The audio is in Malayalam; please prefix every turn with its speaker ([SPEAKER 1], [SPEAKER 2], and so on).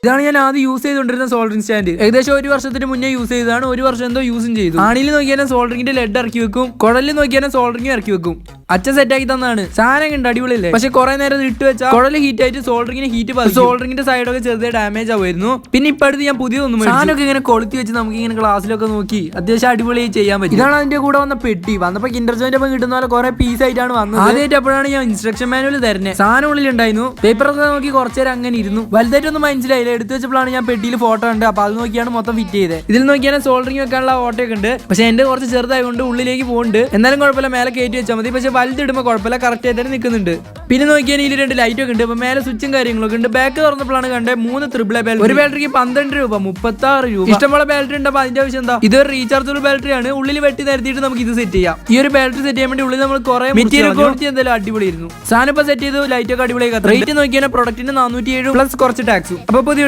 [SPEAKER 1] ഇതാണ് ഞാൻ ആദ്യം യൂസ് ചെയ്തുകൊണ്ടിരുന്ന സോൾഡറിംഗ് സ്റ്റാൻഡ്. ഏകദേശം 1 വർഷത്തിന് മുന്നേ യൂസ് ചെയ്തതാണ്. 1 വർഷം എന്തോ യൂസും ചെയ്തു. ആണിയിൽ നോക്കിയാൽ സോൾഡറിംഗിന്റെ ലെഡ് ഇറക്കി വെക്കും, കുഴലിൽ നോക്കിയാൽ സോൾഡറിംഗ് ഇറക്കി വെക്കും. അച്ഛൻ സെറ്റാക്കി തന്നാണ്. സാധനം ഉണ്ട്, അടിപൊളിയല്ലേ. പക്ഷെ കുറെ നേരം ഇട്ട് വെച്ചാൽ കുഴൽ ഹീറ്റ് ആയിട്ട് സോൾഡറിംഗിന് ഹീറ്റ് പറ്റും. സോൾഡറിംഗിന്റെ സൈഡൊക്കെ ചെറുതായി ഡാമേജ് ആവുമായിരുന്നു. പിന്നെ ഇപ്പൊ അടുത്ത് ഞാൻ പുതിയതൊന്നും സാധനമൊക്കെ ഇങ്ങനെ കൊളുത്തി വെച്ച് നമുക്ക് ഇങ്ങനെ ക്ലാസ്സിലൊക്കെ നോക്കി അത്യാവശ്യം അടിപൊളിയായി ചെയ്യാൻ പറ്റും. ഇതാണ് അതിന്റെ കൂടെ വന്ന പെട്ടി. വന്നപ്പോ കിൻഡർ ജോയിന്റെ ഒപ്പം കിട്ടുന്ന പോലെ കുറെ പീസ് ആയിട്ടാണ് വന്നത്. ആദ്യമായിട്ട് അപ്പോഴാണ് ഞാൻ ഇൻസ്ട്രക്ഷൻ മാനുവൽ തരുന്നത്. സാധനം ഉള്ളിൽ ഉണ്ടായിരുന്നു. പേപ്പറൊക്കെ നോക്കി കുറച്ചേരം അങ്ങനെ ഇരുന്നു. വലുതായിട്ടൊന്നും മനസ്സിലായില്ല. എടുത്തു വെച്ചപ്പോഴാണ് ഞാൻ പെട്ടിയിൽ ഫോട്ടോ ഉണ്ട്. അപ്പൊ അത് നോക്കിയാണ് മൊത്തം ഫിറ്റ് ചെയ്തത്. ഇതിൽ നോക്കിയാൽ സോൾഡറിംഗ് വെക്കാനുള്ള ഓട്ടയൊക്കെ ഉണ്ട്. പക്ഷെ എന്റെ കുറച്ച് ചെറുതായതുകൊണ്ട് ഉള്ളിലേക്ക് പോകുന്നുണ്ട്. എന്നാലും കുഴപ്പമില്ല, മേലെ കയറ്റി വെച്ചാൽ മതി. പക്ഷെ വലുതിടുമ്പോൾ കുഴപ്പമില്ല, കറക്റ്റ് ആയിട്ട് തന്നെ നിൽക്കുന്നുണ്ട്. പിന്നെ നോക്കിയാൽ ഇതിൽ 2 ലൈറ്റ് ഒക്കെ ഉണ്ട്. അപ്പൊ മേലെ സ്വിച്ചും കാര്യങ്ങളൊക്കെ ഉണ്ട്. ബാക്ക് തുറന്നപ്പോഴാണ് കണ്ടത് 3 ത്രിബിൾ ബാറ്ററി. ഒരു ബാറ്ററിക്ക് 12 രൂപ, 36 രൂപ. ഇഷ്ടംപോലെ ബാറ്ററി ഉണ്ട്. അപ്പൊ അതിന്റെ ആവശ്യം എന്താ? ഇതൊരു റീചാർജബിൾ ബാറ്ററി ആണ്. ഉള്ളിൽ വെട്ടി നിരത്തിയിട്ട് നമുക്ക് ഇത് സെറ്റ് ചെയ്യാം. ഈ ഒരു ബാറ്ററി സെറ്റ് ചെയ്യാൻ വേണ്ടി ഉള്ളിൽ നമ്മൾ കുറെ മെറ്റീരിയൽ ക്വാളിറ്റി എന്തായാലും അടിപൊളിയായിരുന്നു. സാധനം ഇപ്പൊ സെറ്റ് ചെയ്തു. ലൈറ്റ് ഒക്കെ അടിപൊളിയായി. റേറ്റ് നോക്കിയാൽ പ്രൊഡക്റ്റിന് 407 പ്ലസ് കുറച്ച് ടാക്സും. അപ്പൊ പുതിയ